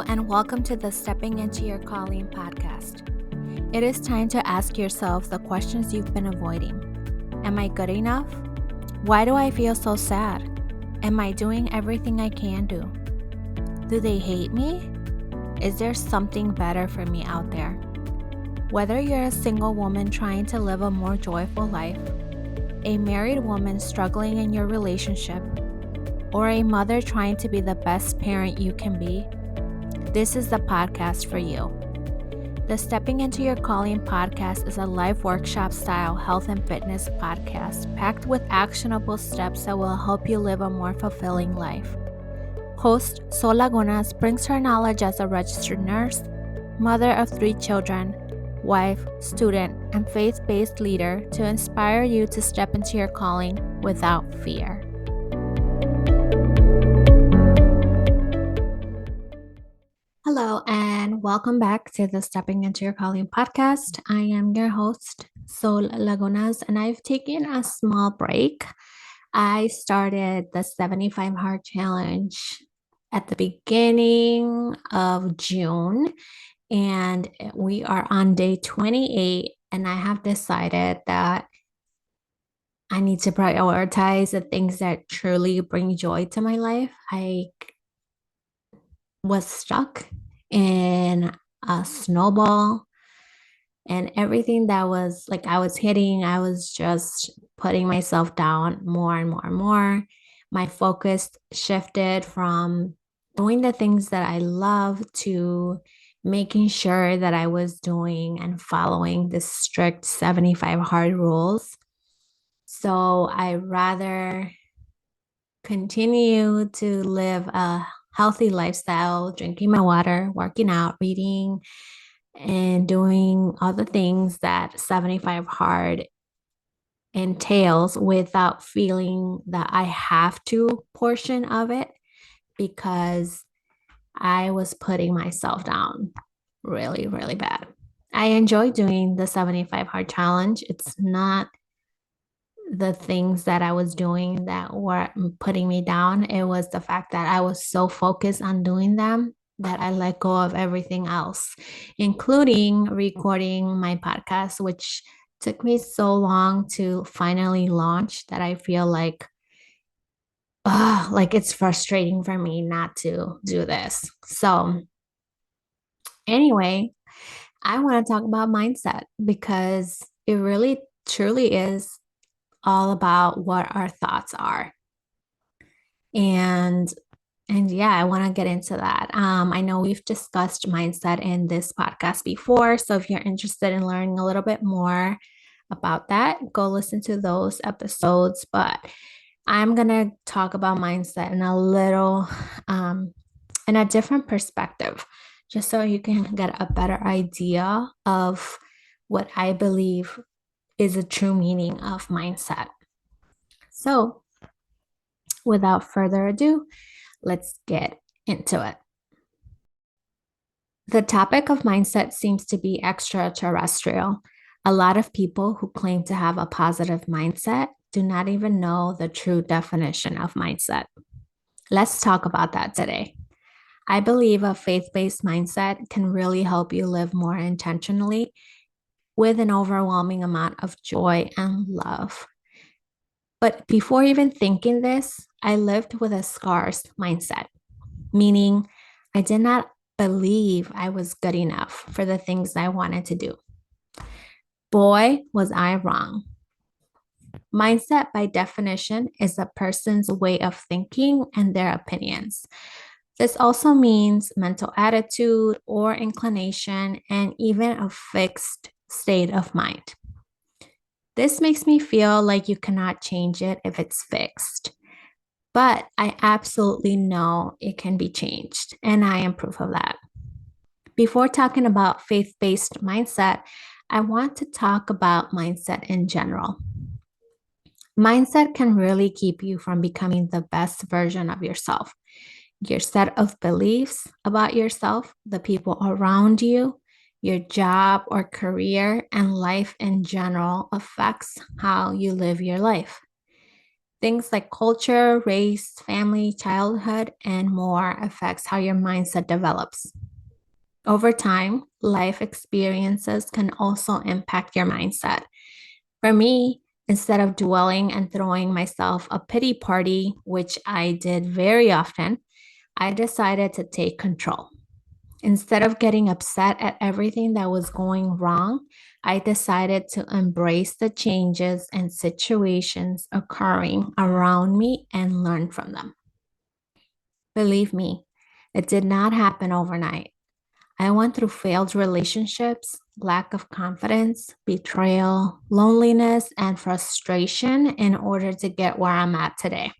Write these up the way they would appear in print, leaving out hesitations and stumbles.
and welcome to the Stepping Into Your Calling podcast. It is time to ask yourself the questions you've been avoiding. Am I good enough? Why do I feel so sad? Am I doing everything I can do? Do they hate me? Is there something better for me out there? Whether you're a single woman trying to live a more joyful life, a married woman struggling in your relationship, or a mother trying to be the best parent you can be, this is the podcast for you. The Stepping Into Your Calling podcast is a live workshop style health and fitness podcast packed with actionable steps that will help you live a more fulfilling life. Host Sol Lagunas brings her knowledge as a registered nurse, mother of 3 children, wife, student, and faith-based leader to inspire you to step into your calling without fear. Hello, and welcome back to the Stepping Into Your Calling podcast. I am your host, Sol Lagunas, and I've taken a small break. I started the 75 Hard Challenge at the beginning of June, and we are on day 28, and I have decided that I need to prioritize the things that truly bring joy to my life. I was stuck in a snowball, and everything that was like I was hitting, I was just putting myself down more and more and more. My focus shifted from doing the things that I love to making sure that I was doing and following the strict 75 hard rules. So I rather continue to live a healthy lifestyle, drinking my water, working out, reading, and doing all the things that 75 hard entails without feeling that I have to portion of it, because I was putting myself down really, really bad. I enjoy doing the 75 hard challenge. It's not the things that I was doing that were putting me down. It was the fact that I was so focused on doing them that I let go of everything else, including recording my podcast, which took me so long to finally launch that I feel like it's frustrating for me not to do this. So anyway, I want to talk about mindset because it really truly is all about what our thoughts are. And yeah, I want to get into that. I know we've discussed mindset in this podcast before. So if you're interested in learning a little bit more about that, go listen to those episodes. But I'm going to talk about mindset in in a different perspective, just so you can get a better idea of what I believe is a true meaning of mindset. So without further ado, let's get into it. The topic of mindset seems to be extraterrestrial. A lot of people who claim to have a positive mindset do not even know the true definition of mindset. Let's talk about that today. I believe a faith-based mindset can really help you live more intentionally with an overwhelming amount of joy and love. But before even thinking this, I lived with a scarce mindset, meaning I did not believe I was good enough for the things I wanted to do. Boy, was I wrong. Mindset, by definition, is a person's way of thinking and their opinions. This also means mental attitude or inclination and even a fixed state of mind. This makes me feel like you cannot change it if it's fixed. But I absolutely know it can be changed, and I am proof of that. Before talking about faith-based mindset, I want to talk about mindset in general. Mindset can really keep you from becoming the best version of yourself. Your set of beliefs about yourself, the people around you, your job or career, and life in general affects how you live your life. Things like culture, race, family, childhood, and more affects how your mindset develops. Over time, life experiences can also impact your mindset. For me, instead of dwelling and throwing myself a pity party, which I did very often, I decided to take control. Instead of getting upset at everything that was going wrong, I decided to embrace the changes and situations occurring around me and learn from them. Believe me, it did not happen overnight. I went through failed relationships, lack of confidence, betrayal, loneliness, and frustration in order to get where I'm at today.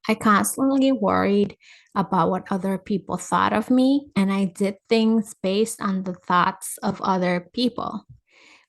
I constantly worried about what other people thought of me, and I did things based on the thoughts of other people,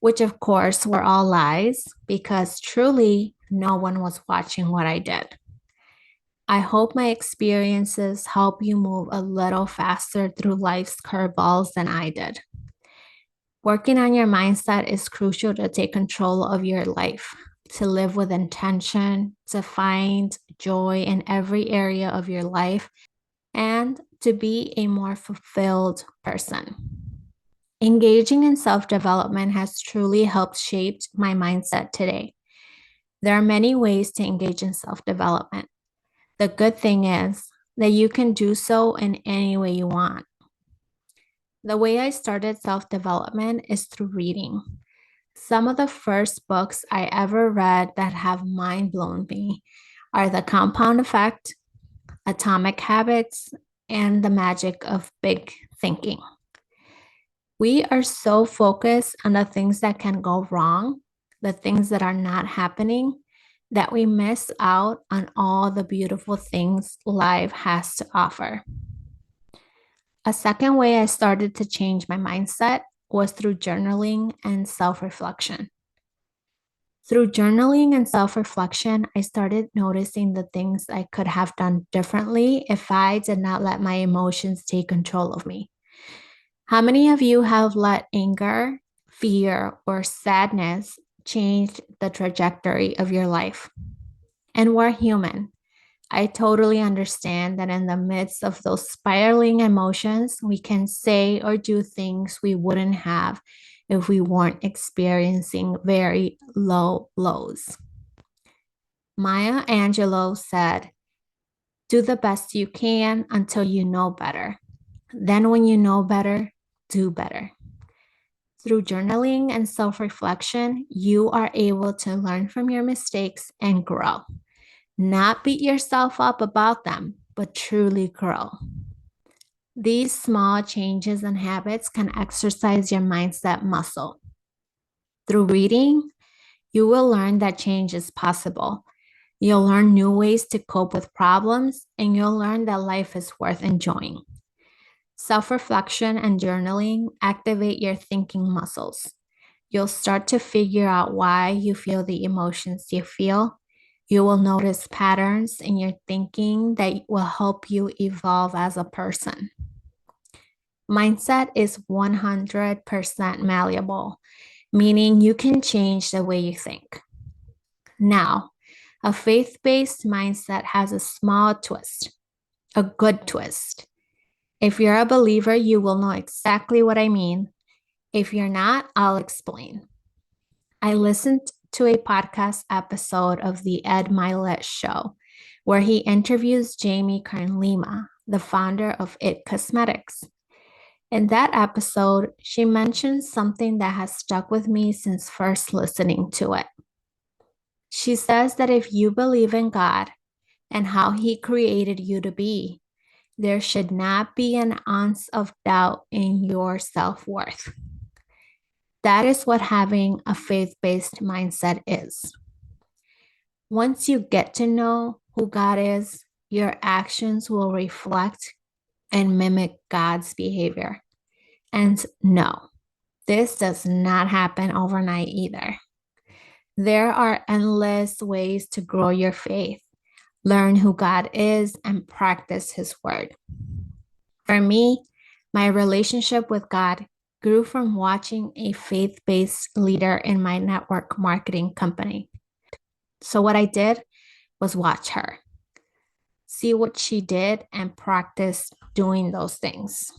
which of course were all lies because truly no one was watching what I did. I hope my experiences help you move a little faster through life's curveballs than I did. Working on your mindset is crucial to take control of your life, to live with intention, to find joy in every area of your life, and to be a more fulfilled person. Engaging in self development has truly helped shape my mindset today. There are many ways to engage in self development. The good thing is that you can do so in any way you want. The way I started self development is through reading. Some of the first books I ever read that have mind blown me are The Compound Effect, Atomic Habits, and The Magic of Big Thinking. We are so focused on the things that can go wrong, the things that are not happening, that we miss out on all the beautiful things life has to offer. A second way I started to change my mindset was through journaling and self reflection. Through journaling and self reflection, I started noticing the things I could have done differently if I did not let my emotions take control of me. How many of you have let anger, fear, or sadness change the trajectory of your life? And we're human. I totally understand that in the midst of those spiraling emotions, we can say or do things we wouldn't have if we weren't experiencing very low lows. Maya Angelou said, "Do the best you can until you know better. Then, when you know better, do better." Through journaling and self reflection, you are able to learn from your mistakes and grow. Not beat yourself up about them, but truly grow. These small changes and habits can exercise your mindset muscle. Through reading, you will learn that change is possible. You'll learn new ways to cope with problems, and you'll learn that life is worth enjoying. Self reflection and journaling activate your thinking muscles. You'll start to figure out why you feel the emotions you feel. You will notice patterns in your thinking that will help you evolve as a person. Mindset is 100% malleable, meaning you can change the way you think. Now, a faith based mindset has a small twist, a good twist. If you're a believer, you will know exactly what I mean. If you're not, I'll explain. I listened to a podcast episode of the Mylet Show where he interviews Kern Lyma, the founder of It Cosmetics. In that episode, she mentioned something that has stuck with me since first listening to it. She says that if you believe in God and how He created you to be, there should not be an ounce of doubt in your self-worth. That is what having a faith-based mindset is. Once you get to know who God is, your actions will reflect and mimic God's behavior. And no, this does not happen overnight either. There are endless ways to grow your faith, learn who God is, and practice His word. For me, my relationship with God grew from watching a faith-based leader in my network marketing company. So what I did was watch her, see what she did, and practice doing those things.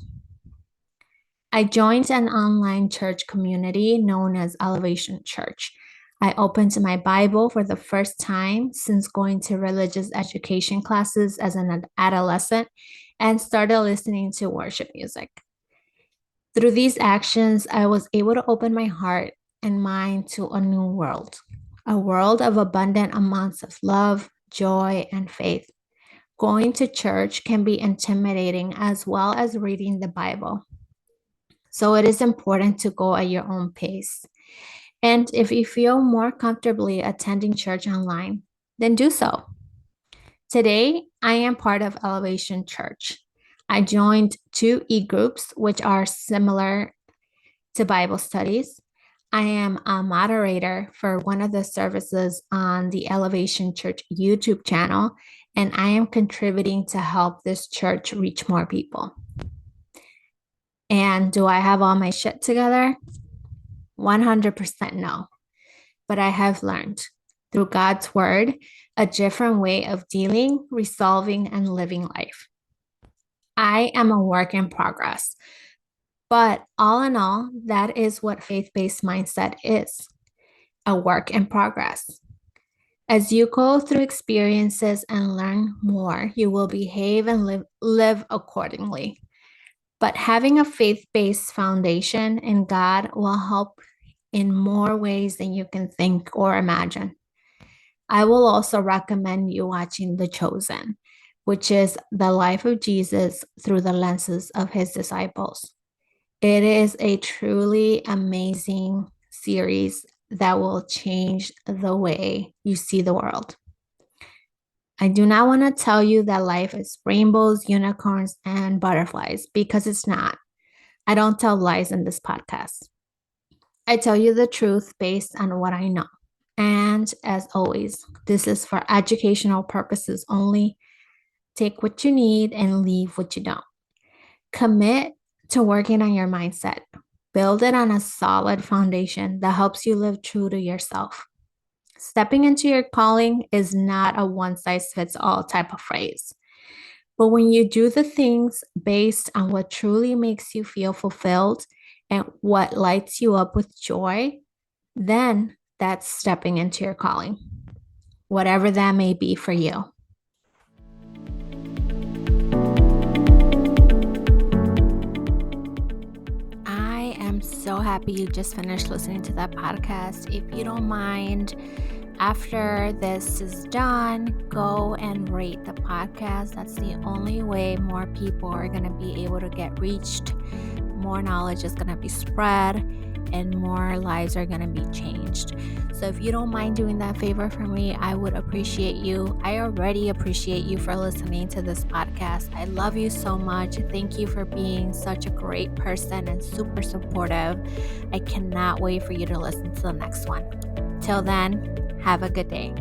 I joined an online church community known as Elevation Church. I opened my Bible for the first time since going to religious education classes as an adolescent and started listening to worship music. Through these actions, I was able to open my heart and mind to a new world, a world of abundant amounts of love, joy, and faith. Going to church can be intimidating as well as reading the Bible. So it is important to go at your own pace. And if you feel more comfortably attending church online, then do so. Today, I am part of Elevation Church. I joined 2 e-groups, which are similar to Bible studies. I am a moderator for one of the services on the Elevation Church YouTube channel, and I am contributing to help this church reach more people. And do I have all my shit together? 100% no. But I have learned through God's word a different way of dealing, resolving, and living life. I am a work in progress. But all in all, that is what faith-based mindset is, a work in progress. As you go through experiences and learn more, you will behave and live accordingly. But having a faith-based foundation in God will help in more ways than you can think or imagine. I will also recommend you watching The Chosen, which is the life of Jesus through the lenses of his disciples. It is a truly amazing series that will change the way you see the world. I do not want to tell you that life is rainbows, unicorns, and butterflies because it's not. I don't tell lies in this podcast. I tell you the truth based on what I know. And as always, this is for educational purposes only. Take what you need and leave what you don't. Commit to working on your mindset. Build it on a solid foundation that helps you live true to yourself. Stepping into your calling is not a one-size-fits-all type of phrase. But when you do the things based on what truly makes you feel fulfilled and what lights you up with joy, then that's stepping into your calling, whatever that may be for you. I am so happy you just finished listening to that podcast. If you don't mind, after this is done, go and rate the podcast. That's the only way more people are going to be able to get reached, more knowledge is going to be spread, and more lives are going to be changed. So if you don't mind doing that favor for me, I would appreciate you. I already appreciate you for listening to this podcast. I love you so much. Thank you for being such a great person and super supportive. I cannot wait for you to listen to the next one. Till then, have a good day.